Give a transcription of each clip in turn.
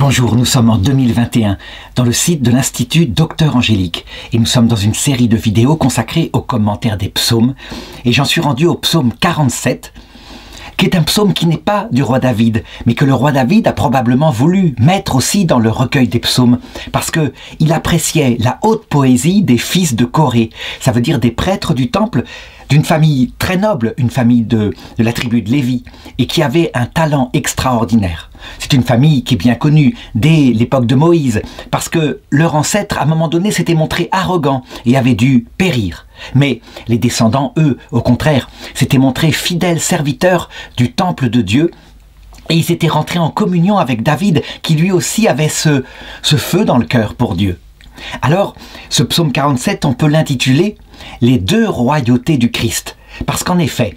Bonjour, nous sommes en 2021 dans le site de l'Institut Docteur Angélique et nous sommes dans une série de vidéos consacrées aux commentaires des psaumes et j'en suis rendu au psaume 47 qui est un psaume qui n'est pas du roi David mais que le roi David a probablement voulu mettre aussi dans le recueil des psaumes parce que il appréciait la haute poésie des fils de Corée, ça veut dire des prêtres du temple d'une famille très noble, une famille de la tribu de Lévi, et qui avait un talent extraordinaire. C'est une famille qui est bien connue dès l'époque de Moïse, parce que leur ancêtre, à un moment donné, s'était montré arrogant et avait dû périr. Mais les descendants, eux, au contraire, s'étaient montrés fidèles serviteurs du temple de Dieu, et ils étaient rentrés en communion avec David, qui lui aussi avait ce feu dans le cœur pour Dieu. Alors, ce psaume 47, on peut l'intituler « Les deux royautés du Christ ». Parce qu'en effet,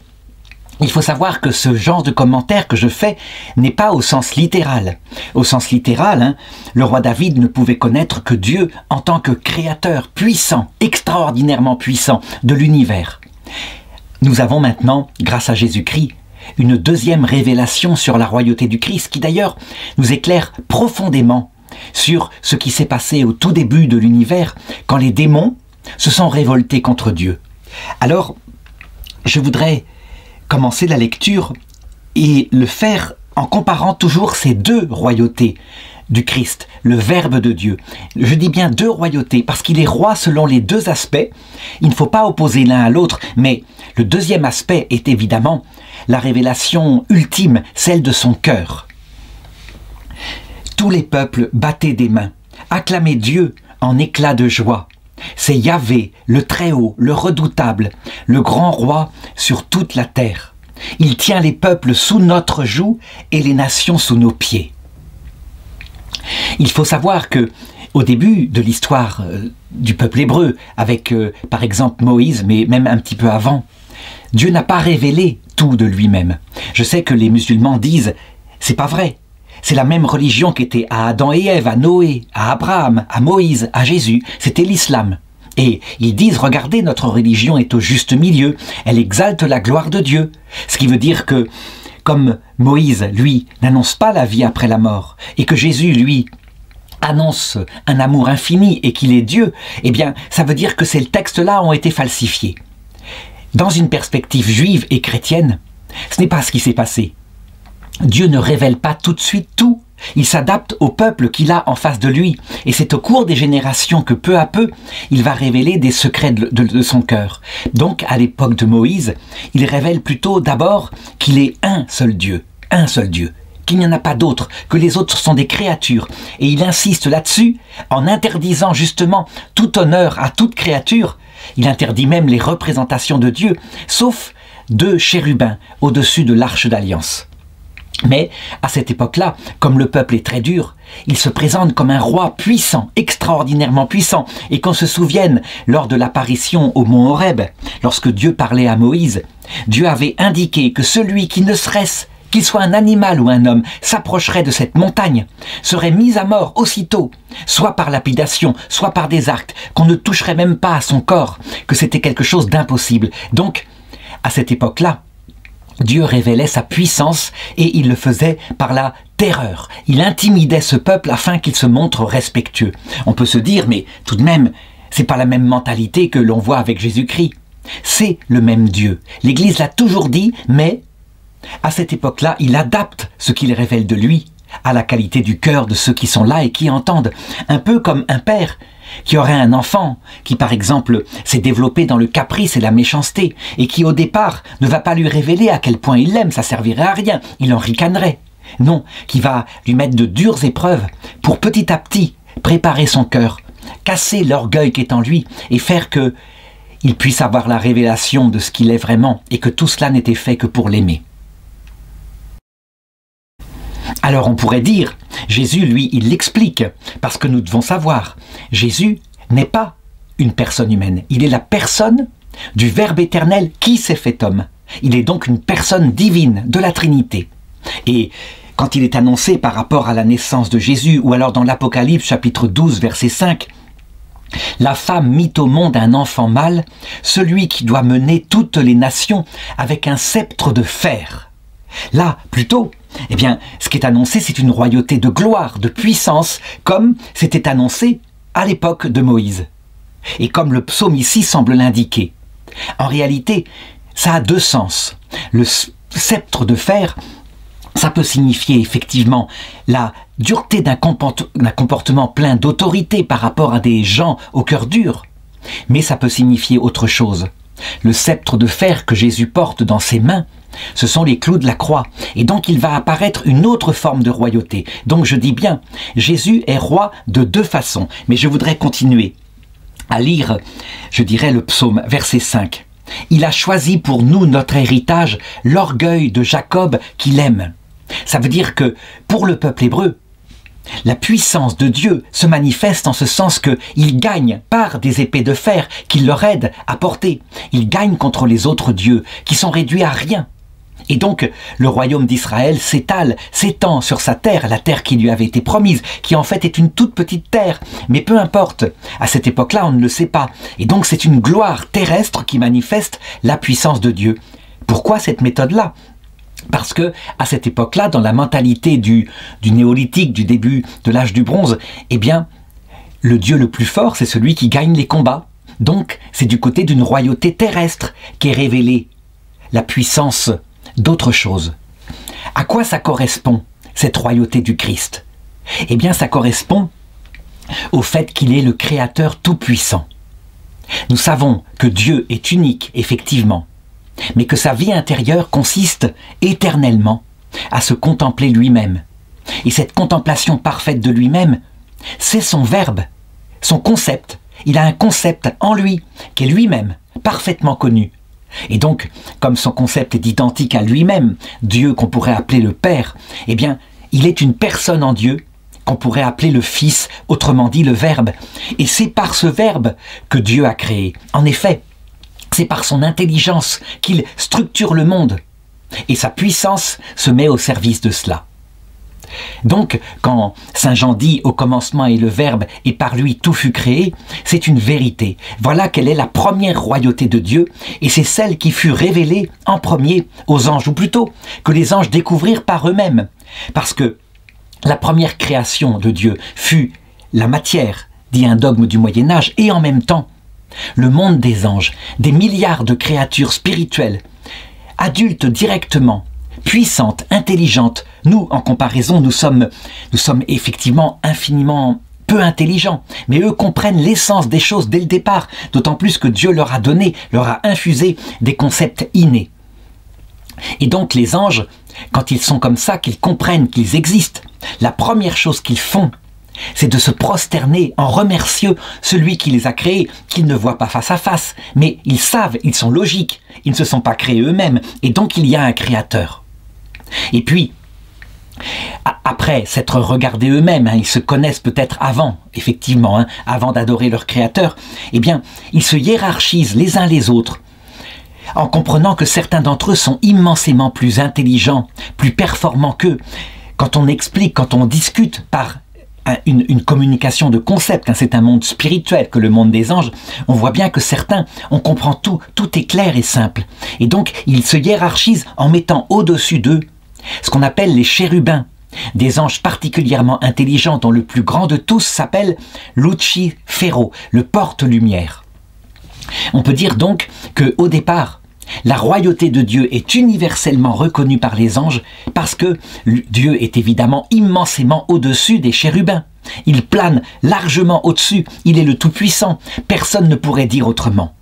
il faut savoir que ce genre de commentaire que je fais n'est pas au sens littéral. Au sens littéral, le roi David ne pouvait connaître que Dieu en tant que créateur puissant, extraordinairement puissant de l'univers. Nous avons maintenant, grâce à Jésus-Christ, une deuxième révélation sur la royauté du Christ qui d'ailleurs nous éclaire profondément sur ce qui s'est passé au tout début de l'univers quand les démons se sont révoltés contre Dieu. Alors, je voudrais commencer la lecture et le faire en comparant toujours ces deux royautés du Christ, le Verbe de Dieu. Je dis bien deux royautés parce qu'il est roi selon les deux aspects. Il ne faut pas opposer l'un à l'autre, mais le deuxième aspect est évidemment la révélation ultime, celle de son cœur. Tous les peuples battaient des mains, acclamaient Dieu en éclats de joie. C'est Yahvé, le Très-Haut, le Redoutable, le grand roi sur toute la terre. Il tient les peuples sous notre joug et les nations sous nos pieds. Il faut savoir que, au début de l'histoire du peuple hébreu, avec par exemple Moïse, mais même un petit peu avant, Dieu n'a pas révélé tout de lui-même. Je sais que les musulmans disent « c'est pas vrai ». C'est la même religion qu'était à Adam et Ève, à Noé, à Abraham, à Moïse, à Jésus. C'était l'islam. Et ils disent, regardez, notre religion est au juste milieu. Elle exalte la gloire de Dieu. Ce qui veut dire que, comme Moïse, lui, n'annonce pas la vie après la mort, et que Jésus, lui, annonce un amour infini et qu'il est Dieu, eh bien, ça veut dire que ces textes-là ont été falsifiés. Dans une perspective juive et chrétienne, ce n'est pas ce qui s'est passé. Dieu ne révèle pas tout de suite tout. Il s'adapte au peuple qu'il a en face de lui. Et c'est au cours des générations que peu à peu, il va révéler des secrets de son cœur. Donc, à l'époque de Moïse, il révèle plutôt d'abord qu'il est un seul Dieu, qu'il n'y en a pas d'autre, que les autres sont des créatures. Et il insiste là-dessus en interdisant justement tout honneur à toute créature. Il interdit même les représentations de Dieu, sauf deux chérubins au-dessus de l'arche d'alliance. Mais, à cette époque-là, comme le peuple est très dur, il se présente comme un roi puissant, extraordinairement puissant, et qu'on se souvienne, lors de l'apparition au mont Horeb, lorsque Dieu parlait à Moïse, Dieu avait indiqué que celui qui ne serait-ce qu'il soit un animal ou un homme, s'approcherait de cette montagne, serait mis à mort aussitôt, soit par lapidation, soit par des arcs, qu'on ne toucherait même pas à son corps, que c'était quelque chose d'impossible. Donc, à cette époque-là, Dieu révélait sa puissance et il le faisait par la terreur. Il intimidait ce peuple afin qu'il se montre respectueux. On peut se dire, mais tout de même, c'est pas la même mentalité que l'on voit avec Jésus-Christ. C'est le même Dieu. L'Église l'a toujours dit, mais à cette époque-là, il adapte ce qu'il révèle de lui à la qualité du cœur de ceux qui sont là et qui entendent. Un peu comme un père qui aurait un enfant qui, par exemple, s'est développé dans le caprice et la méchanceté et qui, au départ, ne va pas lui révéler à quel point il l'aime, ça servirait à rien, il en ricanerait. Non, qui va lui mettre de dures épreuves pour petit à petit préparer son cœur, casser l'orgueil qui est en lui et faire que il puisse avoir la révélation de ce qu'il est vraiment et que tout cela n'était fait que pour l'aimer. Alors on pourrait dire, Jésus, lui, il l'explique, parce que nous devons savoir, Jésus n'est pas une personne humaine, il est la personne du Verbe éternel qui s'est fait homme. Il est donc une personne divine de la Trinité. Et quand il est annoncé par rapport à la naissance de Jésus, ou alors dans l'Apocalypse chapitre 12, verset 5, « La femme mit au monde un enfant mâle, celui qui doit mener toutes les nations avec un sceptre de fer. » Là, plutôt, eh bien, ce qui est annoncé, c'est une royauté de gloire, de puissance, comme c'était annoncé à l'époque de Moïse. Et comme le psaume ici semble l'indiquer. En réalité, ça a deux sens. Le sceptre de fer, ça peut signifier effectivement la dureté d'un comportement plein d'autorité par rapport à des gens au cœur dur. Mais ça peut signifier autre chose. Le sceptre de fer que Jésus porte dans ses mains, ce sont les clous de la croix. Et donc il va apparaître une autre forme de royauté. Donc je dis bien, Jésus est roi de deux façons. Mais je voudrais continuer à lire, je dirais, le psaume, verset 5. Il a choisi pour nous notre héritage, l'orgueil de Jacob qu'il aime. Ça veut dire que pour le peuple hébreu, la puissance de Dieu se manifeste en ce sens qu'il gagne par des épées de fer qui leur aident à porter. Il gagne contre les autres dieux qui sont réduits à rien. Et donc, le royaume d'Israël s'étale, s'étend sur sa terre, la terre qui lui avait été promise, qui en fait est une toute petite terre. Mais peu importe, à cette époque-là, on ne le sait pas. Et donc, c'est une gloire terrestre qui manifeste la puissance de Dieu. Pourquoi cette méthode-là ? Parce que, à cette époque-là, dans la mentalité du néolithique, du début de l'âge du bronze, eh bien, le Dieu le plus fort, c'est celui qui gagne les combats. Donc, c'est du côté d'une royauté terrestre qu'est révélée la puissance d'autre chose. À quoi ça correspond, cette royauté du Christ? Eh bien, ça correspond au fait qu'il est le Créateur tout-puissant. Nous savons que Dieu est unique, effectivement, mais que sa vie intérieure consiste éternellement à se contempler lui-même. Et cette contemplation parfaite de lui-même, c'est son verbe, son concept. Il a un concept en lui, qui est lui-même, parfaitement connu. Et donc, comme son concept est identique à lui-même, Dieu qu'on pourrait appeler le Père, eh bien, il est une personne en Dieu, qu'on pourrait appeler le Fils, autrement dit le Verbe. Et c'est par ce Verbe que Dieu a créé. En effet, c'est par son intelligence qu'il structure le monde. Et sa puissance se met au service de cela. Donc, quand Saint Jean dit « Au commencement est le Verbe, et par lui tout fut créé », c'est une vérité. Voilà quelle est la première royauté de Dieu, et c'est celle qui fut révélée en premier aux anges, ou plutôt que les anges découvrirent par eux-mêmes. Parce que la première création de Dieu fut la matière, dit un dogme du Moyen-Âge, et en même temps, le monde des anges, des milliards de créatures spirituelles, adultes directement, puissantes, intelligentes. Nous, en comparaison, nous sommes effectivement infiniment peu intelligents. Mais eux comprennent l'essence des choses dès le départ, d'autant plus que Dieu leur a donné, leur a infusé des concepts innés. Et donc les anges, quand ils sont comme ça, qu'ils comprennent qu'ils existent, la première chose qu'ils font, c'est de se prosterner en remerciant celui qui les a créés, qu'ils ne voient pas face à face. Mais ils savent, ils sont logiques, ils ne se sont pas créés eux-mêmes, et donc il y a un créateur. Et puis, après s'être regardés eux-mêmes, ils se connaissent peut-être avant, effectivement, avant d'adorer leur créateur, eh bien, ils se hiérarchisent les uns les autres, en comprenant que certains d'entre eux sont immensément plus intelligents, plus performants qu'eux. Quand on explique, quand on discute par une communication de concepts, c'est un monde spirituel que le monde des anges, on voit bien que certains, on comprend tout est clair et simple. Et donc, ils se hiérarchisent en mettant au-dessus d'eux ce qu'on appelle les chérubins, des anges particulièrement intelligents dont le plus grand de tous s'appelle Lucifero, le porte-lumière. On peut dire donc qu'au départ, la royauté de Dieu est universellement reconnue par les anges parce que Dieu est évidemment immensément au-dessus des chérubins. Il plane largement au-dessus, il est le Tout-Puissant, personne ne pourrait dire autrement.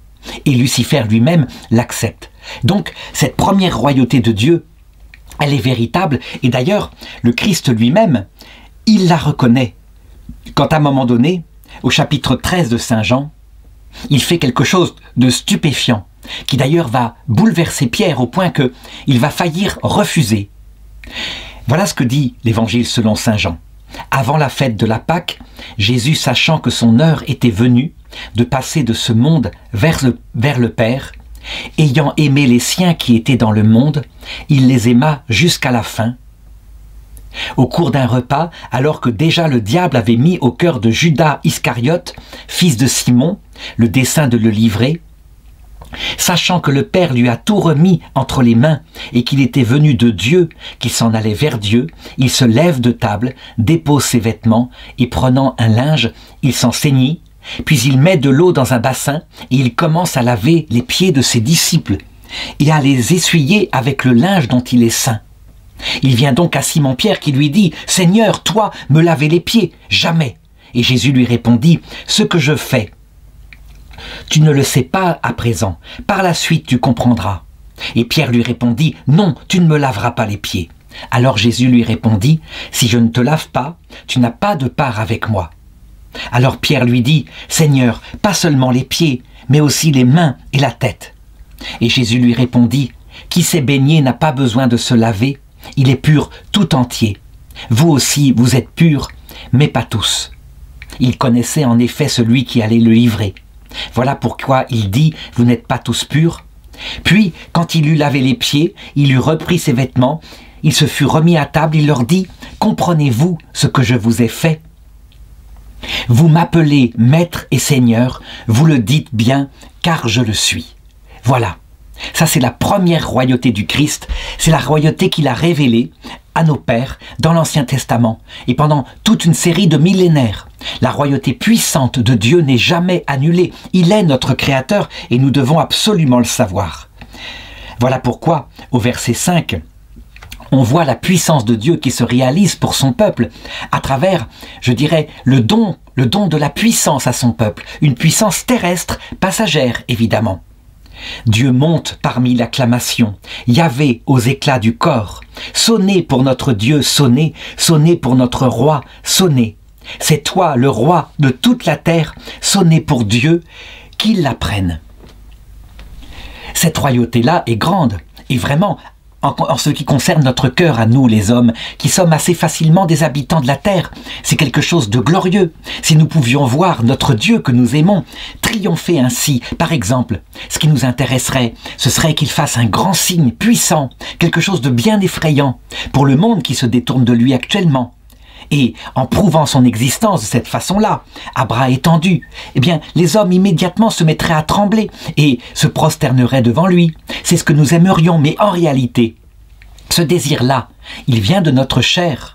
Et Lucifer lui-même l'accepte. Donc cette première royauté de Dieu, elle est véritable, et d'ailleurs le Christ lui-même, il la reconnaît. Quand à un moment donné, au chapitre 13 de Saint Jean, il fait quelque chose de stupéfiant, qui d'ailleurs va bouleverser Pierre au point qu'il va faillir refuser. Voilà ce que dit l'Évangile selon Saint Jean. Avant la fête de la Pâque, Jésus, sachant que son heure était venue de passer de ce monde vers le Père, ayant aimé les siens qui étaient dans le monde, il les aima jusqu'à la fin. Au cours d'un repas, alors que déjà le diable avait mis au cœur de Judas Iscariote, fils de Simon, le dessein de le livrer, Sachant que le Père lui a tout remis entre les mains et qu'il était venu de Dieu, qu'il s'en allait vers Dieu, il se lève de table, dépose ses vêtements et prenant un linge, il s'en ceignit, puis il met de l'eau dans un bassin et il commence à laver les pieds de ses disciples et à les essuyer avec le linge dont il est saint. Il vient donc à Simon-Pierre qui lui dit « Seigneur, toi, me laver les pieds, jamais !» Et Jésus lui répondit « Ce que je fais, tu ne le sais pas à présent, par la suite tu comprendras. » Et Pierre lui répondit « Non, tu ne me laveras pas les pieds. » Alors Jésus lui répondit « Si je ne te lave pas, tu n'as pas de part avec moi. » Alors Pierre lui dit « Seigneur, pas seulement les pieds, mais aussi les mains et la tête. » Et Jésus lui répondit « Qui s'est baigné n'a pas besoin de se laver, il est pur tout entier. Vous aussi, vous êtes purs, mais pas tous. » Il connaissait en effet celui qui allait le livrer. Voilà pourquoi il dit « Vous n'êtes pas tous purs. » Puis, quand il eut lavé les pieds, il eut repris ses vêtements, il se fut remis à table, il leur dit « Comprenez-vous ce que je vous ai fait? Vous m'appelez Maître et Seigneur, vous le dites bien, car je le suis. » Voilà, ça c'est la première royauté du Christ, c'est la royauté qu'il a révélée à nos pères dans l'Ancien Testament et pendant toute une série de millénaires. La royauté puissante de Dieu n'est jamais annulée, il est notre Créateur et nous devons absolument le savoir. Voilà pourquoi, au verset 5, on voit la puissance de Dieu qui se réalise pour son peuple à travers, je dirais, le don de la puissance à son peuple, une puissance terrestre, passagère évidemment. Dieu monte parmi l'acclamation, Yahvé aux éclats du corps. Sonnez pour notre Dieu, sonnez, sonnez pour notre roi, sonnez. C'est toi le roi de toute la terre, sonnez pour Dieu, qu'il la prenne. Cette royauté-là est grande, et vraiment, en ce qui concerne notre cœur à nous les hommes, qui sommes assez facilement des habitants de la terre, c'est quelque chose de glorieux. Si nous pouvions voir notre Dieu que nous aimons triompher ainsi, par exemple, ce qui nous intéresserait, ce serait qu'il fasse un grand signe puissant, quelque chose de bien effrayant, pour le monde qui se détourne de lui actuellement. Et en prouvant son existence de cette façon-là, à bras étendus, eh bien, les hommes immédiatement se mettraient à trembler et se prosterneraient devant lui. C'est ce que nous aimerions, mais en réalité, ce désir-là, il vient de notre chair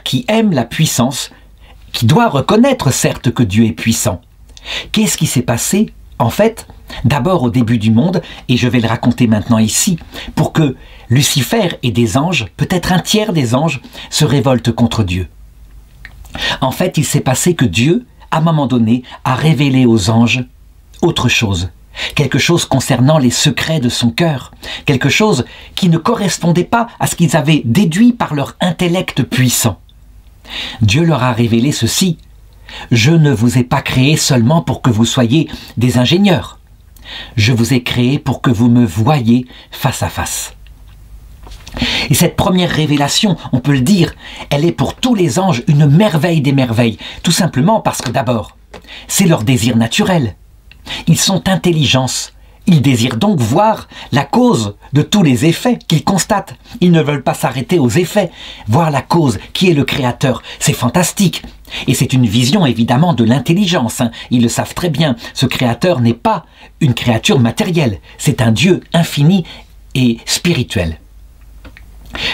qui aime la puissance, qui doit reconnaître certes que Dieu est puissant. Qu'est-ce qui s'est passé, en fait, d'abord au début du monde, et je vais le raconter maintenant ici, pour que Lucifer et des anges, peut-être un tiers des anges, se révoltent contre Dieu. En fait, il s'est passé que Dieu, à un moment donné, a révélé aux anges autre chose. Quelque chose concernant les secrets de son cœur. Quelque chose qui ne correspondait pas à ce qu'ils avaient déduit par leur intellect puissant. Dieu leur a révélé ceci. « Je ne vous ai pas créé seulement pour que vous soyez des ingénieurs. Je vous ai créé pour que vous me voyiez face à face. » Et cette première révélation, on peut le dire, elle est pour tous les anges une merveille des merveilles. Tout simplement parce que d'abord, c'est leur désir naturel. Ils sont intelligence. Ils désirent donc voir la cause de tous les effets qu'ils constatent. Ils ne veulent pas s'arrêter aux effets. Voir la cause, qui est le Créateur, c'est fantastique. Et c'est une vision évidemment de l'intelligence. Ils le savent très bien. Ce Créateur n'est pas une créature matérielle. C'est un Dieu infini et spirituel.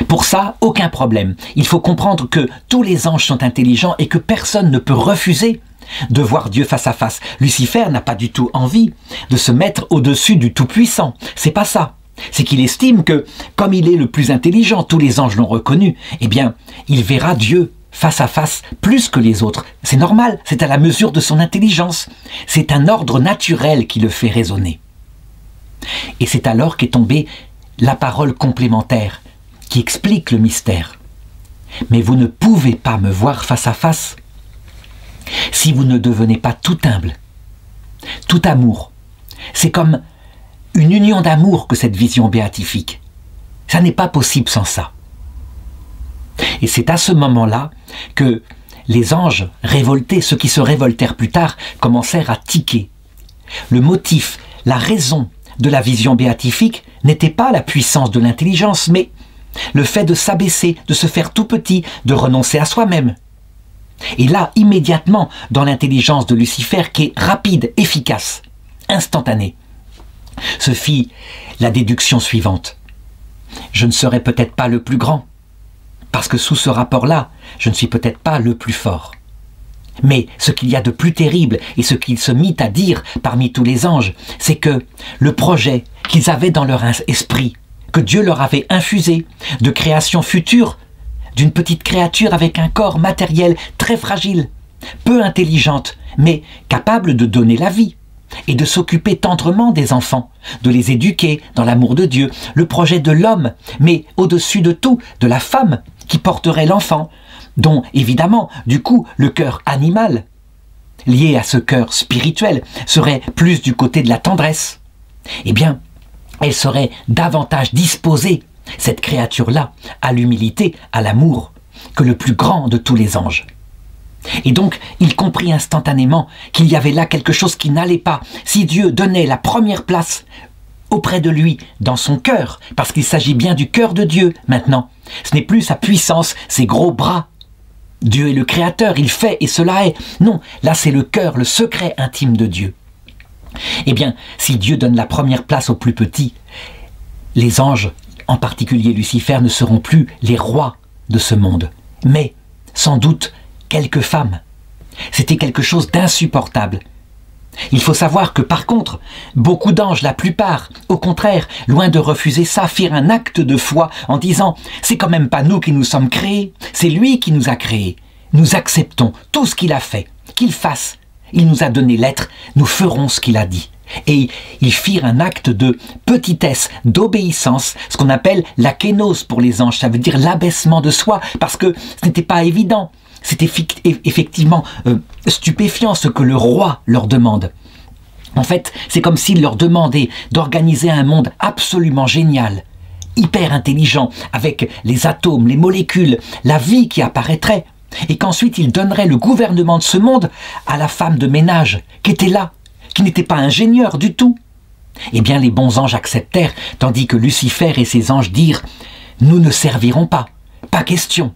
Pour ça, aucun problème. Il faut comprendre que tous les anges sont intelligents et que personne ne peut refuser de voir Dieu face à face. Lucifer n'a pas du tout envie de se mettre au-dessus du Tout-Puissant. C'est pas ça. C'est qu'il estime que, comme il est le plus intelligent, tous les anges l'ont reconnu, eh bien, il verra Dieu face à face plus que les autres. C'est normal, c'est à la mesure de son intelligence. C'est un ordre naturel qui le fait raisonner. Et c'est alors qu'est tombée la parole complémentaire qui explique le mystère. Mais vous ne pouvez pas me voir face à face si vous ne devenez pas tout humble, tout amour. C'est comme une union d'amour que cette vision béatifique. Ça n'est pas possible sans ça. Et c'est à ce moment-là que les anges révoltés, ceux qui se révoltèrent plus tard, commencèrent à tiquer. Le motif, la raison de la vision béatifique n'était pas la puissance de l'intelligence, mais le fait de s'abaisser, de se faire tout petit, de renoncer à soi-même. Et là, immédiatement, dans l'intelligence de Lucifer, qui est rapide, efficace, instantanée, se fit la déduction suivante. Je ne serai peut-être pas le plus grand, parce que sous ce rapport-là, je ne suis peut-être pas le plus fort. Mais ce qu'il y a de plus terrible, et ce qu'il se mit à dire parmi tous les anges, c'est que le projet qu'ils avaient dans leur esprit, que Dieu leur avait infusé, de création future, d'une petite créature avec un corps matériel très fragile, peu intelligente, mais capable de donner la vie, et de s'occuper tendrement des enfants, de les éduquer dans l'amour de Dieu, le projet de l'homme, mais au-dessus de tout, de la femme qui porterait l'enfant, dont évidemment, du coup, le cœur animal, lié à ce cœur spirituel, serait plus du côté de la tendresse. Eh bien, elle serait davantage disposée, cette créature-là, à l'humilité, à l'amour, que le plus grand de tous les anges. Et donc, il comprit instantanément qu'il y avait là quelque chose qui n'allait pas. Si Dieu donnait la première place auprès de lui, dans son cœur, parce qu'il s'agit bien du cœur de Dieu maintenant, ce n'est plus sa puissance, ses gros bras. Dieu est le Créateur, il fait et cela est. Non, là c'est le cœur, le secret intime de Dieu. Eh bien, si Dieu donne la première place aux plus petits, les anges, en particulier Lucifer, ne seront plus les rois de ce monde, mais sans doute quelques femmes. C'était quelque chose d'insupportable. Il faut savoir que par contre, beaucoup d'anges, la plupart, au contraire, loin de refuser ça, firent un acte de foi en disant « C'est quand même pas nous qui nous sommes créés, c'est lui qui nous a créés. Nous acceptons tout ce qu'il a fait, qu'il fasse. Il nous a donné l'être, nous ferons ce qu'il a dit. » Et ils firent un acte de petitesse, d'obéissance, ce qu'on appelle la kénose pour les anges, ça veut dire l'abaissement de soi, parce que ce n'était pas évident. C'est effectivement stupéfiant ce que le roi leur demande. En fait, c'est comme s'il leur demandait d'organiser un monde absolument génial, hyper intelligent, avec les atomes, les molécules, la vie qui apparaîtrait, et qu'ensuite il donnerait le gouvernement de ce monde à la femme de ménage qui était là, qui n'était pas ingénieur du tout. Eh bien, les bons anges acceptèrent, tandis que Lucifer et ses anges dirent « Nous ne servirons pas, pas question ».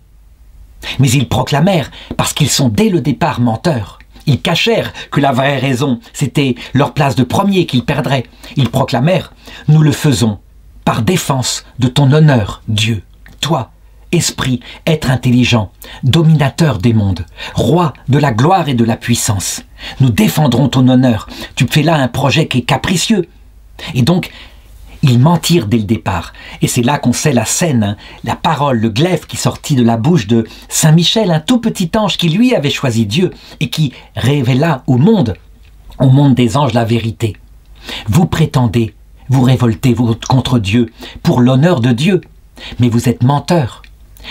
Mais ils proclamèrent, parce qu'ils sont dès le départ menteurs. Ils cachèrent que la vraie raison, c'était leur place de premier qu'ils perdraient. Ils proclamèrent « Nous le faisons par défense de ton honneur, Dieu. Toi, esprit, être intelligent, dominateur des mondes, roi de la gloire et de la puissance. Nous défendrons ton honneur. Tu fais là un projet qui est capricieux. » Et donc, ils mentirent dès le départ. Et c'est là qu'on sait la scène, hein, la parole, le glaive qui sortit de la bouche de Saint Michel, un tout petit ange qui lui avait choisi Dieu et qui révéla au monde des anges, la vérité. Vous prétendez, vous révoltez contre Dieu pour l'honneur de Dieu, mais vous êtes menteurs.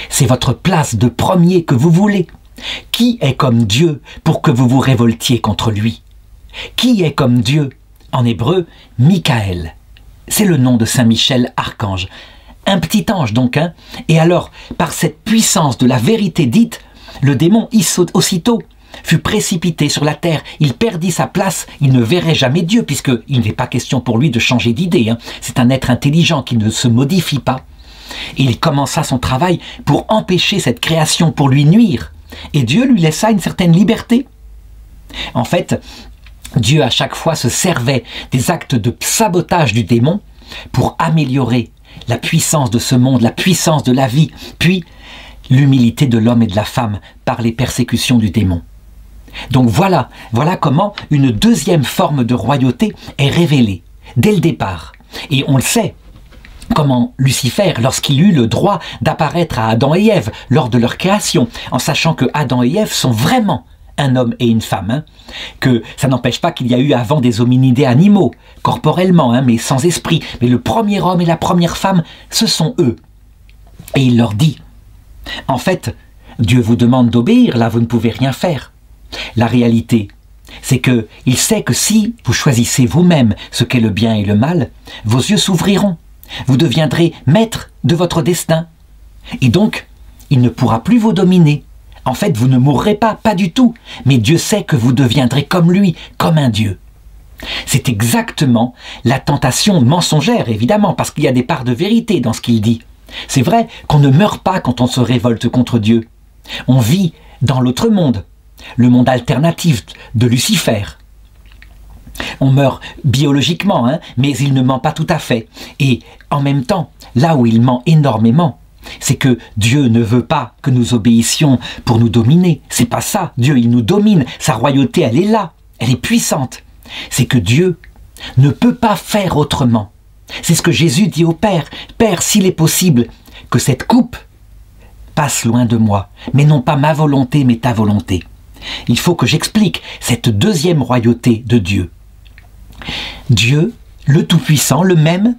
C'est votre place de premier que vous voulez. Qui est comme Dieu pour que vous vous révoltiez contre lui? Qui est comme Dieu? En hébreu, Michael. C'est le nom de Saint Michel, archange. Un petit ange donc, hein. Et alors, par cette puissance de la vérité dite, le démon aussitôt fut précipité sur la terre. Il perdit sa place, il ne verrait jamais Dieu, puisqu'il n'est pas question pour lui de changer d'idée. Hein. C'est un être intelligent qui ne se modifie pas. Et il commença son travail pour empêcher cette création, pour lui nuire. Et Dieu lui laissa une certaine liberté. En fait, Dieu à chaque fois se servait des actes de sabotage du démon pour améliorer la puissance de ce monde, la puissance de la vie, puis l'humilité de l'homme et de la femme par les persécutions du démon. Donc voilà comment une deuxième forme de royauté est révélée dès le départ. Et on le sait, comment Lucifer, lorsqu'il eut le droit d'apparaître à Adam et Ève lors de leur création, en sachant que Adam et Ève sont vraiment un homme et une femme, hein, que ça n'empêche pas qu'il y a eu avant des hominidés animaux, corporellement, hein, mais sans esprit. Mais le premier homme et la première femme, ce sont eux. Et il leur dit, en fait, Dieu vous demande d'obéir, là vous ne pouvez rien faire. La réalité, c'est que il sait que si vous choisissez vous-même ce qu'est le bien et le mal, vos yeux s'ouvriront. Vous deviendrez maître de votre destin. Et donc, il ne pourra plus vous dominer. En fait, vous ne mourrez pas, pas du tout. Mais Dieu sait que vous deviendrez comme lui, comme un Dieu. C'est exactement la tentation mensongère, évidemment, parce qu'il y a des parts de vérité dans ce qu'il dit. C'est vrai qu'on ne meurt pas quand on se révolte contre Dieu. On vit dans l'autre monde, le monde alternatif de Lucifer. On meurt biologiquement, hein, mais il ne ment pas tout à fait. Et en même temps, là où il ment énormément, c'est que Dieu ne veut pas que nous obéissions pour nous dominer. C'est pas ça. Dieu, il nous domine. Sa royauté, elle est là. Elle est puissante. C'est que Dieu ne peut pas faire autrement. C'est ce que Jésus dit au Père. Père, s'il est possible que cette coupe passe loin de moi, mais non pas ma volonté, mais ta volonté. Il faut que j'explique cette deuxième royauté de Dieu. Dieu, le Tout-Puissant, le même,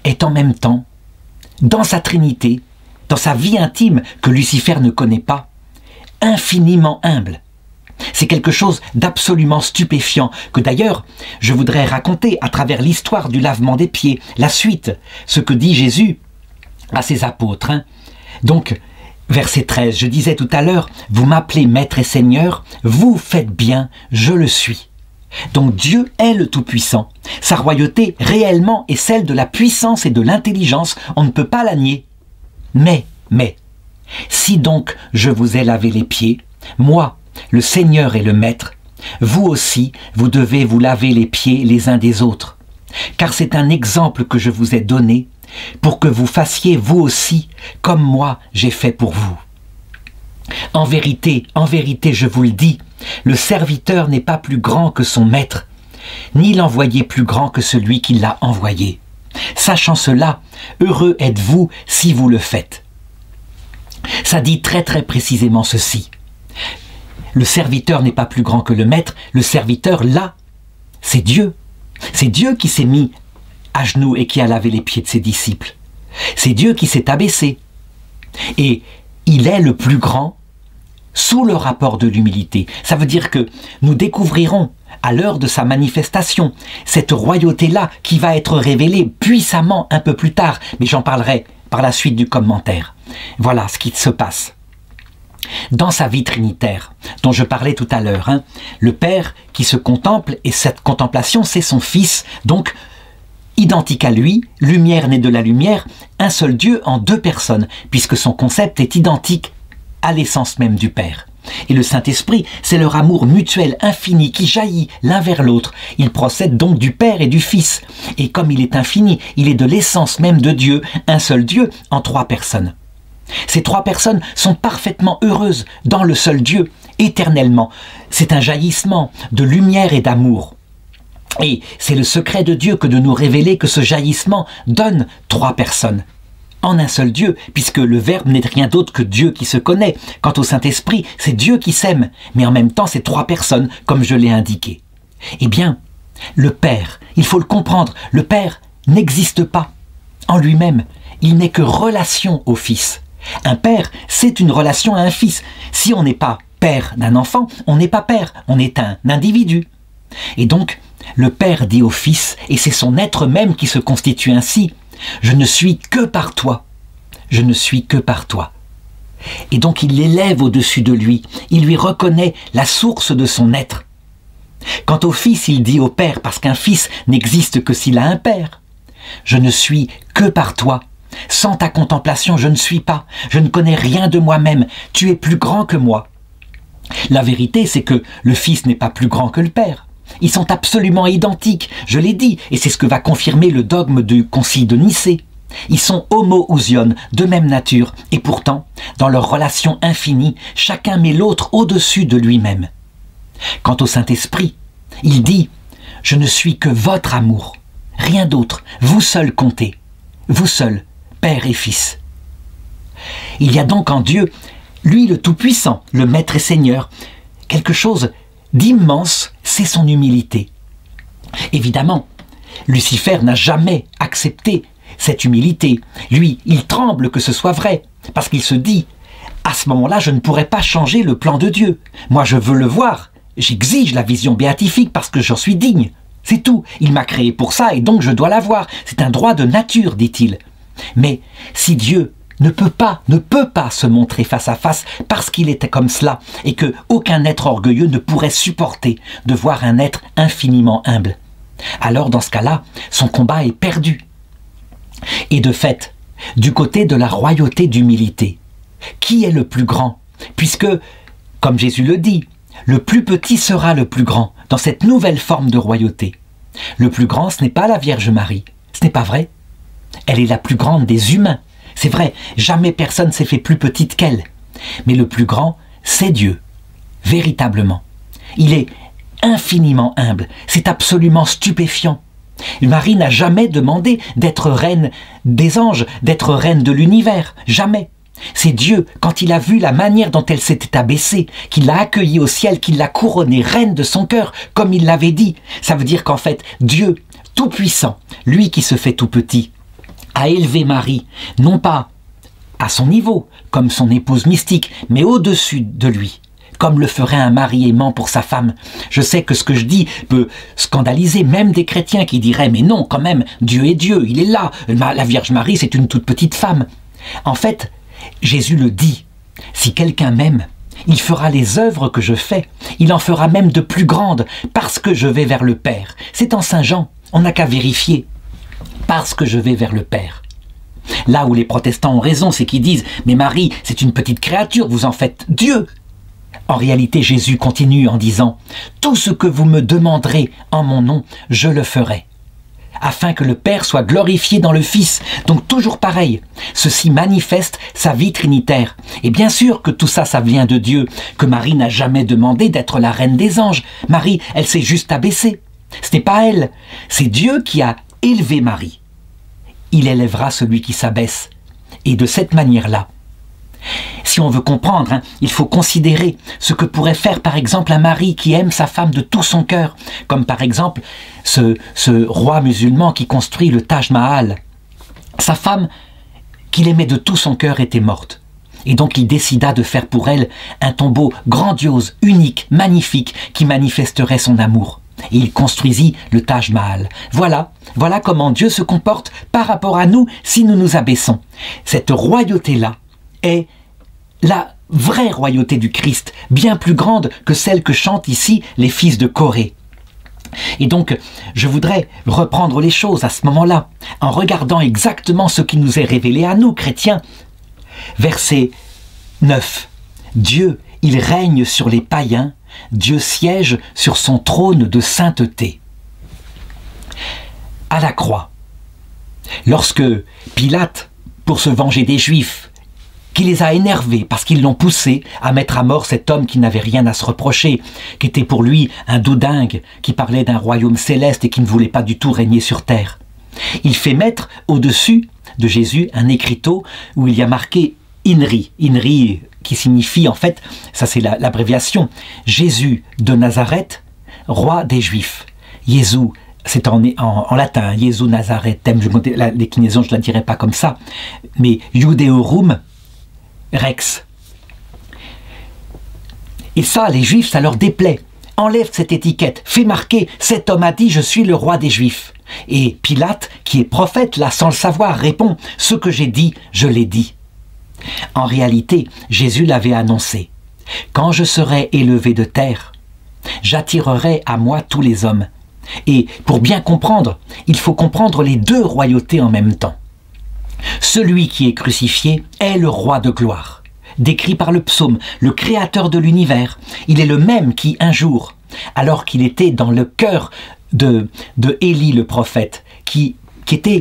est en même temps, dans sa Trinité, dans sa vie intime que Lucifer ne connaît pas, infiniment humble. C'est quelque chose d'absolument stupéfiant, que d'ailleurs, je voudrais raconter à travers l'histoire du lavement des pieds, la suite, ce que dit Jésus à ses apôtres. Hein. Donc, verset 13, je disais tout à l'heure, vous m'appelez Maître et Seigneur, vous faites bien, je le suis. Donc Dieu est le Tout-Puissant. Sa royauté réellement est celle de la puissance et de l'intelligence, on ne peut pas la nier. Mais, si donc je vous ai lavé les pieds, moi, le Seigneur et le Maître, vous aussi, vous devez vous laver les pieds les uns des autres. Car c'est un exemple que je vous ai donné, pour que vous fassiez vous aussi, comme moi j'ai fait pour vous. En vérité, je vous le dis, le serviteur n'est pas plus grand que son maître, ni l'envoyé plus grand que celui qui l'a envoyé. Sachant cela, heureux êtes-vous si vous le faites. Ça dit très précisément ceci. Le serviteur n'est pas plus grand que le maître, le serviteur là, c'est Dieu. C'est Dieu qui s'est mis à genoux et qui a lavé les pieds de ses disciples. C'est Dieu qui s'est abaissé. Et il est le plus grand sous le rapport de l'humilité. Ça veut dire que nous découvrirons à l'heure de sa manifestation cette royauté-là qui va être révélée puissamment un peu plus tard, mais j'en parlerai par la suite du commentaire. Voilà ce qui se passe. Dans sa vie trinitaire, dont je parlais tout à l'heure, hein, le Père qui se contemple, et cette contemplation, c'est son Fils, donc identique à lui, lumière née de la lumière, un seul Dieu en deux personnes, puisque son concept est identique à l'essence même du Père. Et le Saint-Esprit, c'est leur amour mutuel infini qui jaillit l'un vers l'autre. Il procède donc du Père et du Fils. Et comme il est infini, il est de l'essence même de Dieu, un seul Dieu en trois personnes. Ces trois personnes sont parfaitement heureuses dans le seul Dieu, éternellement. C'est un jaillissement de lumière et d'amour. Et c'est le secret de Dieu que de nous révéler que ce jaillissement donne trois personnes en un seul Dieu, puisque le Verbe n'est rien d'autre que Dieu qui se connaît. Quant au Saint-Esprit, c'est Dieu qui s'aime, mais en même temps c'est trois personnes, comme je l'ai indiqué. Eh bien, le Père, il faut le comprendre, le Père n'existe pas en lui-même, il n'est que relation au Fils. Un père, c'est une relation à un fils. Si on n'est pas père d'un enfant, on n'est pas père, on est un individu. Et donc, le Père dit au Fils, et c'est son être même qui se constitue ainsi, « Je ne suis que par toi, je ne suis que par toi ». Et donc il l'élève au-dessus de lui, il lui reconnaît la source de son être. Quant au Fils, il dit au Père, parce qu'un fils n'existe que s'il a un père, « Je ne suis que par toi ». Sans ta contemplation, je ne suis pas. Je ne connais rien de moi-même. Tu es plus grand que moi. La vérité, c'est que le Fils n'est pas plus grand que le Père. Ils sont absolument identiques, je l'ai dit, et c'est ce que va confirmer le dogme du Concile de Nicée. Ils sont homoousion, de même nature, et pourtant, dans leur relation infinie, chacun met l'autre au-dessus de lui-même. Quant au Saint-Esprit, il dit « Je ne suis que votre amour, rien d'autre, vous seul comptez, vous seul, Père et Fils. » Il y a donc en Dieu, lui le Tout-Puissant, le Maître et Seigneur, quelque chose d'immense, c'est son humilité. Évidemment, Lucifer n'a jamais accepté cette humilité. Lui, il tremble que ce soit vrai, parce qu'il se dit, à ce moment-là, je ne pourrais pas changer le plan de Dieu. Moi, je veux le voir, j'exige la vision béatifique parce que j'en suis digne. C'est tout, il m'a créé pour ça et donc je dois la voir. C'est un droit de nature, dit-il. Mais si Dieu ne peut pas se montrer face à face parce qu'il était comme cela et que aucun être orgueilleux ne pourrait supporter de voir un être infiniment humble, alors dans ce cas-là, son combat est perdu. Et de fait, du côté de la royauté d'humilité, qui est le plus grand? Puisque, comme Jésus le dit, le plus petit sera le plus grand dans cette nouvelle forme de royauté. Le plus grand, ce n'est pas la Vierge Marie. Ce n'est pas vrai. Elle est la plus grande des humains. C'est vrai, jamais personne s'est fait plus petite qu'elle. Mais le plus grand, c'est Dieu. Véritablement. Il est infiniment humble. C'est absolument stupéfiant. Marie n'a jamais demandé d'être reine des anges, d'être reine de l'univers. Jamais. C'est Dieu, quand il a vu la manière dont elle s'était abaissée, qu'il l'a accueillie au ciel, qu'il l'a couronnée reine de son cœur, comme il l'avait dit. Ça veut dire qu'en fait, Dieu, tout-puissant, lui qui se fait tout petit, a élevé Marie, non pas à son niveau, comme son épouse mystique, mais au-dessus de lui, comme le ferait un mari aimant pour sa femme. Je sais que ce que je dis peut scandaliser même des chrétiens qui diraient « Mais non, quand même, Dieu est Dieu, il est là, la Vierge Marie, c'est une toute petite femme. » En fait, Jésus le dit, si quelqu'un m'aime, il fera les œuvres que je fais, il en fera même de plus grandes, parce que je vais vers le Père. C'est en Saint Jean, on n'a qu'à vérifier, parce que je vais vers le Père. Là où les protestants ont raison, c'est qu'ils disent « Mais Marie, c'est une petite créature, vous en faites Dieu !» En réalité, Jésus continue en disant « Tout ce que vous me demanderez en mon nom, je le ferai. » Afin que le Père soit glorifié dans le Fils. Donc toujours pareil, ceci manifeste sa vie trinitaire. Et bien sûr que tout ça, ça vient de Dieu, que Marie n'a jamais demandé d'être la reine des anges. Marie, elle s'est juste abaissée. Ce n'est pas elle, c'est Dieu qui a élevé Marie. Il élèvera celui qui s'abaisse. Et de cette manière-là, si on veut comprendre, il faut considérer ce que pourrait faire par exemple un mari qui aime sa femme de tout son cœur, comme par exemple ce roi musulman qui construit le Taj Mahal. Sa femme, qu'il aimait de tout son cœur, était morte. Et donc il décida de faire pour elle un tombeau grandiose, unique, magnifique, qui manifesterait son amour. Et il construisit le Taj Mahal. Voilà comment Dieu se comporte par rapport à nous si nous nous abaissons. Cette royauté-là est la vraie royauté du Christ, bien plus grande que celle que chantent ici les fils de Corée. Et donc, je voudrais reprendre les choses à ce moment-là, en regardant exactement ce qui nous est révélé à nous, chrétiens. Verset 9. Dieu, il règne sur les païens, Dieu siège sur son trône de sainteté. À la croix, lorsque Pilate, pour se venger des Juifs, qui les a énervés parce qu'ils l'ont poussé à mettre à mort cet homme qui n'avait rien à se reprocher, qui était pour lui un doudingue, qui parlait d'un royaume céleste et qui ne voulait pas du tout régner sur terre. Il fait mettre au-dessus de Jésus un écriteau où il y a marqué « Inri ». Inri qui signifie en fait, ça c'est l'abréviation, Jésus de Nazareth, roi des Juifs. Jésus, c'est en latin, Jésus Nazareth, la déclinaison je ne la dirai pas comme ça, mais Judeorum Rex. Et ça, les Juifs, ça leur déplaît. Enlève cette étiquette, fais marquer, cet homme a dit, je suis le roi des Juifs. Et Pilate, qui est prophète, là, sans le savoir, répond, ce que j'ai dit, je l'ai dit. En réalité, Jésus l'avait annoncé. Quand je serai élevé de terre, j'attirerai à moi tous les hommes. Et pour bien comprendre, il faut comprendre les deux royautés en même temps. Celui qui est crucifié est le roi de gloire, décrit par le psaume, le créateur de l'univers. Il est le même qui, un jour, alors qu'il était dans le cœur de Élie le prophète,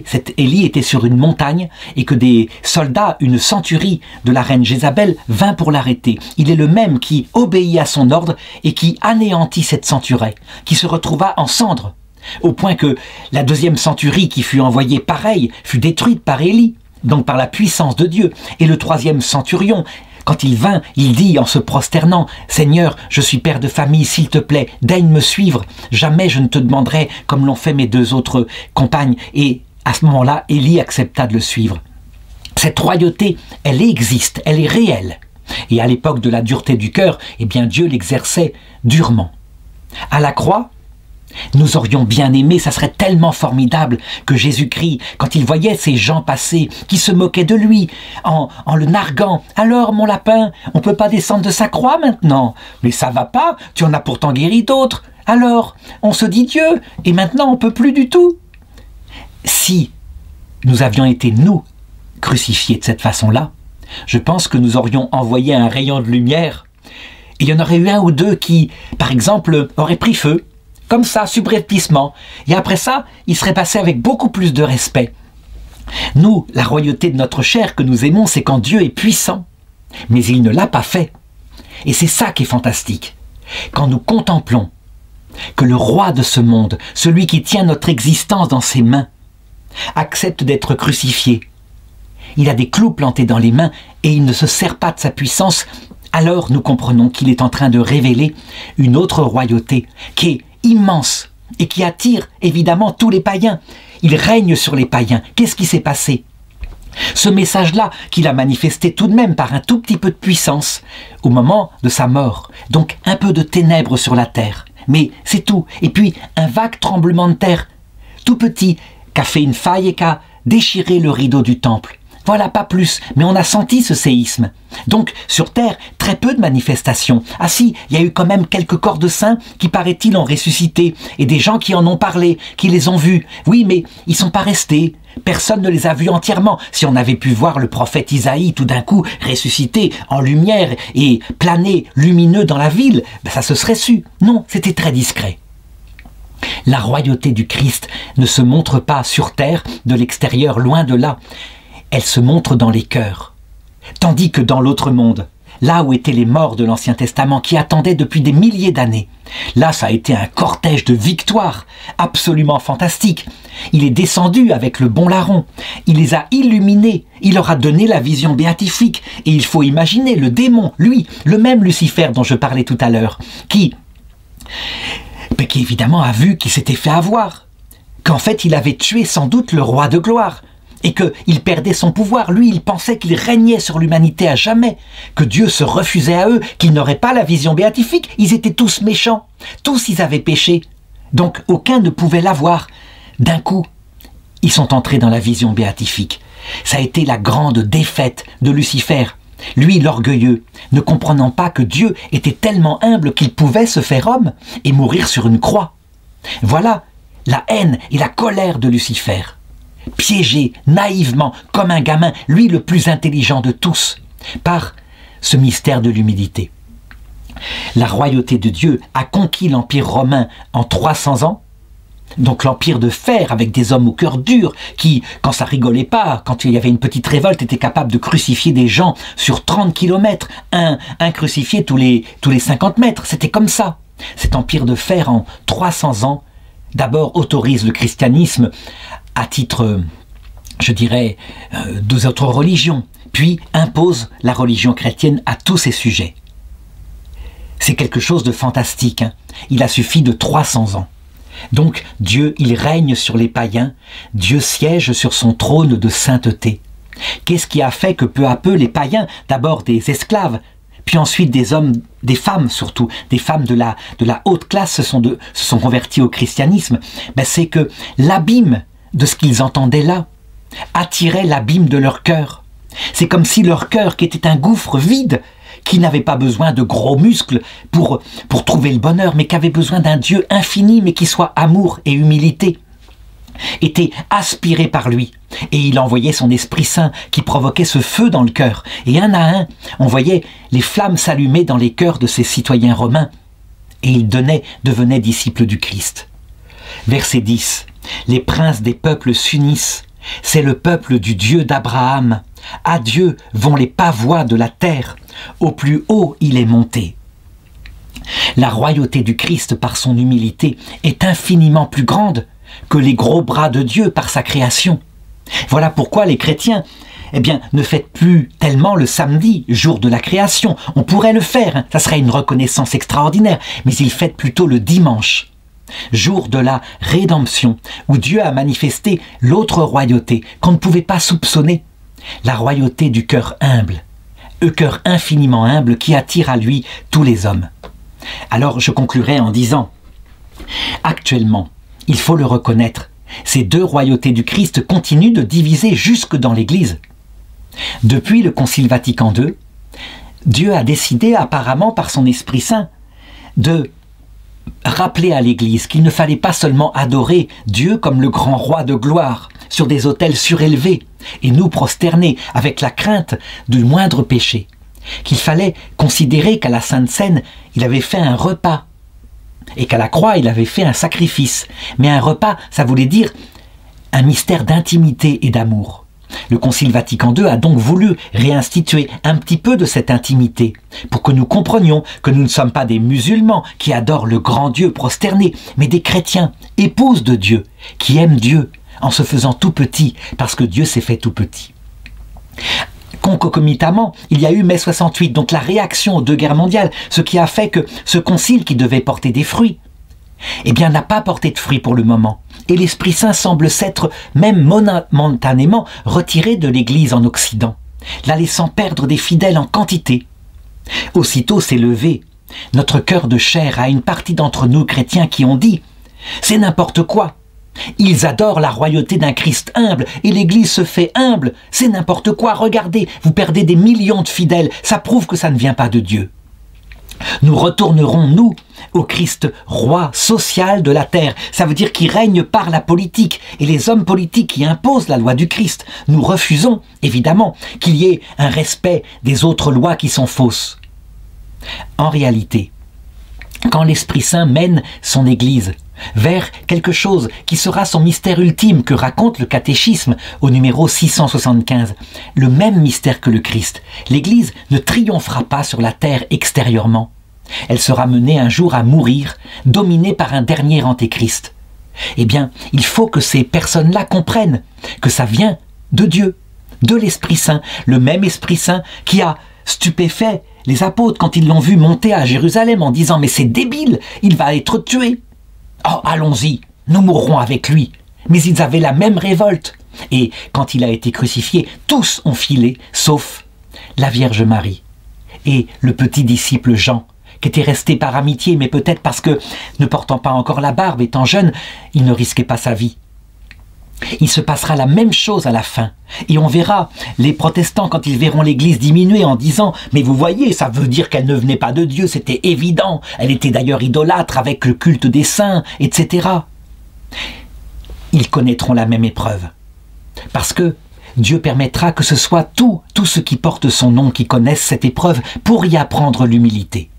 cet Élie était sur une montagne et que des soldats, une centurie de la reine Jézabel vint pour l'arrêter. Il est le même qui obéit à son ordre et qui anéantit cette centurie, qui se retrouva en cendres. Au point que la deuxième centurie qui fut envoyée pareil fut détruite par Élie, donc par la puissance de Dieu. Et le troisième centurion, quand il vint, il dit en se prosternant « Seigneur, je suis père de famille, s'il te plaît, daigne me suivre. Jamais je ne te demanderai comme l'ont fait mes deux autres compagnes. » Et à ce moment-là, Élie accepta de le suivre. Cette royauté, elle existe, elle est réelle. Et à l'époque de la dureté du cœur, eh bien Dieu l'exerçait durement. À la croix, nous aurions bien aimé, ça serait tellement formidable que Jésus-Christ, quand il voyait ces gens passer, qui se moquaient de lui, en le narguant, « Alors, mon lapin, on ne peut pas descendre de sa croix maintenant? Mais ça va pas, tu en as pourtant guéri d'autres. Alors, on se dit Dieu, et maintenant on ne peut plus du tout. » Si nous avions été, nous, crucifiés de cette façon-là, je pense que nous aurions envoyé un rayon de lumière Et il y en aurait eu un ou deux qui, par exemple, auraient pris feu, comme ça, subrepticement. Et après ça, ils seraient passés avec beaucoup plus de respect. Nous, la royauté de notre chair que nous aimons, c'est quand Dieu est puissant. Mais il ne l'a pas fait. Et c'est ça qui est fantastique. Quand nous contemplons que le roi de ce monde, celui qui tient notre existence dans ses mains, accepte d'être crucifié. Il a des clous plantés dans les mains et il ne se sert pas de sa puissance. Alors nous comprenons qu'il est en train de révéler une autre royauté qui est immense et qui attire évidemment tous les païens. Il règne sur les païens. Qu'est-ce qui s'est passé? Ce message-là qu'il a manifesté tout de même par un tout petit peu de puissance au moment de sa mort. Donc un peu de ténèbres sur la terre. Mais c'est tout. Et puis un vague tremblement de terre, tout petit, qui a fait une faille et qui a déchiré le rideau du temple. Voilà, pas plus, mais on a senti ce séisme. Donc, sur Terre, très peu de manifestations. Ah si, il y a eu quand même quelques corps de saints qui, paraît-il, ont ressuscité, et des gens qui en ont parlé, qui les ont vus. Oui, mais ils sont pas restés. Personne ne les a vus entièrement. Si on avait pu voir le prophète Isaïe tout d'un coup ressuscité en lumière et planer lumineux dans la ville, ben ça se serait su. Non, c'était très discret. La royauté du Christ ne se montre pas sur terre, de l'extérieur, loin de là. Elle se montre dans les cœurs. Tandis que dans l'autre monde, là où étaient les morts de l'Ancien Testament qui attendaient depuis des milliers d'années, là ça a été un cortège de victoire absolument fantastique. Il est descendu avec le bon larron, il les a illuminés, il leur a donné la vision béatifique. Et il faut imaginer le démon, lui, le même Lucifer dont je parlais tout à l'heure, qui évidemment a vu qu'il s'était fait avoir, qu'en fait il avait tué sans doute le roi de gloire, et qu'il perdait son pouvoir. Lui, il pensait qu'il régnait sur l'humanité à jamais, que Dieu se refusait à eux, qu'ils n'auraient pas la vision béatifique. Ils étaient tous méchants, tous ils avaient péché, donc aucun ne pouvait l'avoir. D'un coup, ils sont entrés dans la vision béatifique. Ça a été la grande défaite de Lucifer. Lui, l'orgueilleux, ne comprenant pas que Dieu était tellement humble qu'il pouvait se faire homme et mourir sur une croix. Voilà la haine et la colère de Lucifer. Piégé naïvement, comme un gamin, lui le plus intelligent de tous, par ce mystère de l'humilité. La royauté de Dieu a conquis l'Empire romain en 300 ans, donc l'empire de fer avec des hommes au cœur dur qui, quand ça rigolait pas, quand il y avait une petite révolte, étaient capables de crucifier des gens sur 30 km, un crucifié tous les 50 mètres, c'était comme ça. Cet empire de fer en 300 ans, d'abord autorise le christianisme à titre, je dirais, deux autres religions, puis impose la religion chrétienne à tous ces sujets. C'est quelque chose de fantastique, hein. Il a suffi de 300 ans. Donc Dieu, il règne sur les païens, Dieu siège sur son trône de sainteté. Qu'est-ce qui a fait que peu à peu les païens, d'abord des esclaves, puis ensuite des hommes, des femmes surtout, des femmes de la haute classe se sont convertis au christianisme? Ben, c'est que l'abîme de ce qu'ils entendaient là attirait l'abîme de leur cœur. C'est comme si leur cœur, qui était un gouffre vide, qui n'avait pas besoin de gros muscles pour trouver le bonheur, mais qui avait besoin d'un Dieu infini, mais qui soit amour et humilité, était aspiré par lui. Et il envoyait son Esprit Saint qui provoquait ce feu dans le cœur. Et un à un, on voyait les flammes s'allumer dans les cœurs de ces citoyens romains. Et ils devenaient disciples du Christ. Verset 10. Les princes des peuples s'unissent. C'est le peuple du Dieu d'Abraham. À Dieu vont les pavois de la terre. Au plus haut, il est monté. La royauté du Christ par son humilité est infiniment plus grande que les gros bras de Dieu par sa création. Voilà pourquoi les chrétiens, ne fêtent plus tellement le samedi, jour de la création. On pourrait le faire, hein, ça serait une reconnaissance extraordinaire, mais ils fêtent plutôt le dimanche, jour de la rédemption, où Dieu a manifesté l'autre royauté qu'on ne pouvait pas soupçonner, la royauté du cœur humble, le cœur infiniment humble qui attire à lui tous les hommes. Alors je conclurai en disant, actuellement, il faut le reconnaître, ces deux royautés du Christ continuent de diviser jusque dans l'Église. Depuis le Concile Vatican II, Dieu a décidé apparemment par son Esprit Saint de rappeler à l'Église qu'il ne fallait pas seulement adorer Dieu comme le grand roi de gloire sur des autels surélevés et nous prosterner avec la crainte du moindre péché, qu'il fallait considérer qu'à la Sainte Seine, il avait fait un repas, et qu'à la croix, il avait fait un sacrifice. Mais un repas, ça voulait dire un mystère d'intimité et d'amour. Le Concile Vatican II a donc voulu réinstituer un petit peu de cette intimité, pour que nous comprenions que nous ne sommes pas des musulmans qui adorent le grand Dieu prosterné, mais des chrétiens, épouses de Dieu, qui aiment Dieu en se faisant tout petit, parce que Dieu s'est fait tout petit. Concomitamment, il y a eu mai 68, donc la réaction aux deux guerres mondiales, ce qui a fait que ce concile qui devait porter des fruits, eh bien n'a pas porté de fruits pour le moment. Et l'Esprit Saint semble s'être même momentanément retiré de l'Église en Occident, la laissant perdre des fidèles en quantité. Aussitôt s'est levé notre cœur de chair à une partie d'entre nous chrétiens qui ont dit « C'est n'importe quoi ! Ils adorent la royauté d'un Christ humble et l'Église se fait humble. C'est n'importe quoi. Regardez, vous perdez des millions de fidèles. Ça prouve que ça ne vient pas de Dieu. » Nous retournerons, nous, au Christ roi social de la terre. Ça veut dire qu'il règne par la politique et les hommes politiques qui imposent la loi du Christ. Nous refusons, évidemment, qu'il y ait un respect des autres lois qui sont fausses. En réalité, quand l'Esprit Saint mène son Église vers quelque chose qui sera son mystère ultime que raconte le catéchisme au numéro 675, le même mystère que le Christ, l'Église ne triomphera pas sur la terre extérieurement. Elle sera menée un jour à mourir, dominée par un dernier antéchrist. Eh bien, il faut que ces personnes-là comprennent que ça vient de Dieu, de l'Esprit Saint, le même Esprit Saint qui a stupéfait les apôtres quand ils l'ont vu monter à Jérusalem en disant « Mais c'est débile, il va être tué !» Oh, allons-y, nous mourrons avec lui. Mais ils avaient la même révolte. Et quand il a été crucifié, tous ont filé, sauf la Vierge Marie et le petit disciple Jean, qui était resté par amitié, mais peut-être parce que, ne portant pas encore la barbe, étant jeune, il ne risquait pas sa vie. Il se passera la même chose à la fin. Et on verra les protestants, quand ils verront l'Église diminuer, en disant « Mais vous voyez, ça veut dire qu'elle ne venait pas de Dieu, c'était évident. Elle était d'ailleurs idolâtre avec le culte des saints, etc. » Ils connaîtront la même épreuve. Parce que Dieu permettra que ce soit tous ceux qui portent son nom qui connaissent cette épreuve pour y apprendre l'humilité.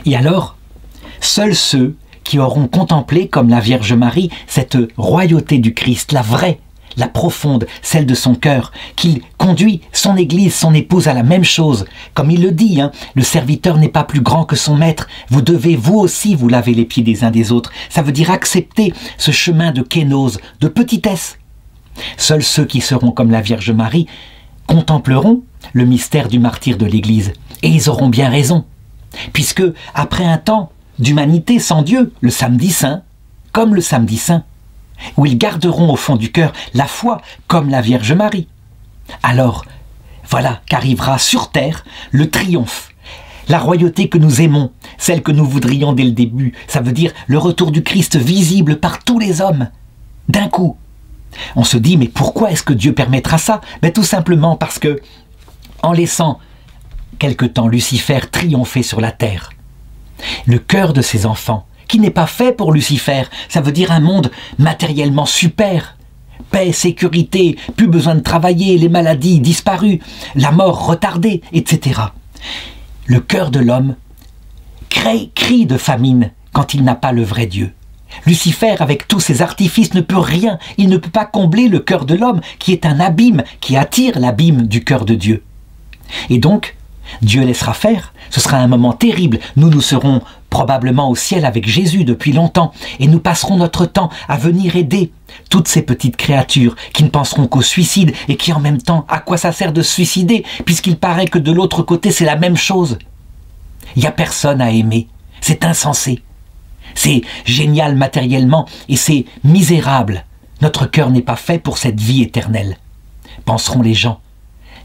Et alors, seuls ceux qui auront contemplé, comme la Vierge Marie, cette royauté du Christ, la vraie, la profonde, celle de son cœur, qu'il conduit son Église, son épouse à la même chose. Comme il le dit, le serviteur n'est pas plus grand que son maître. Vous devez vous aussi vous laver les pieds des uns des autres. Ça veut dire accepter ce chemin de kénose, de petitesse. Seuls ceux qui seront comme la Vierge Marie contempleront le mystère du martyre de l'Église. Et ils auront bien raison. Puisque, après un temps d'humanité sans Dieu, le samedi saint, comme le samedi saint, où ils garderont au fond du cœur la foi comme la Vierge Marie. Alors, voilà qu'arrivera sur terre le triomphe, la royauté que nous aimons, celle que nous voudrions dès le début, ça veut dire le retour du Christ visible par tous les hommes, d'un coup. On se dit, mais pourquoi est-ce que Dieu permettra ça? Tout simplement parce que, en laissant quelque temps Lucifer triompher sur la terre, le cœur de ses enfants, qui n'est pas fait pour Lucifer, ça veut dire un monde matériellement super, paix, sécurité, plus besoin de travailler, les maladies disparues, la mort retardée, etc. Le cœur de l'homme crie de famine quand il n'a pas le vrai Dieu. Lucifer, avec tous ses artifices, ne peut rien, il ne peut pas combler le cœur de l'homme, qui est un abîme, qui attire l'abîme du cœur de Dieu. Et donc, Dieu laissera faire, ce sera un moment terrible, nous serons probablement au ciel avec Jésus depuis longtemps, et nous passerons notre temps à venir aider toutes ces petites créatures qui ne penseront qu'au suicide, et qui en même temps, à quoi ça sert de se suicider, puisqu'il paraît que de l'autre côté c'est la même chose. Il n'y a personne à aimer, c'est insensé, c'est génial matériellement, et c'est misérable. Notre cœur n'est pas fait pour cette vie éternelle, penseront les gens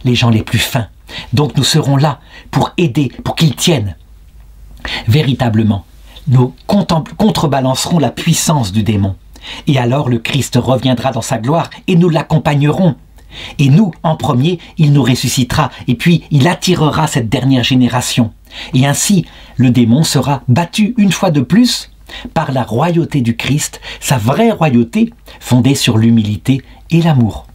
les plus fins. Donc nous serons là pour aider, pour qu'ils tiennent. Véritablement, nous contrebalancerons la puissance du démon. Et alors le Christ reviendra dans sa gloire et nous l'accompagnerons. Et nous, en premier, il nous ressuscitera et puis il attirera cette dernière génération. Et ainsi, le démon sera battu une fois de plus par la royauté du Christ, sa vraie royauté fondée sur l'humilité et l'amour.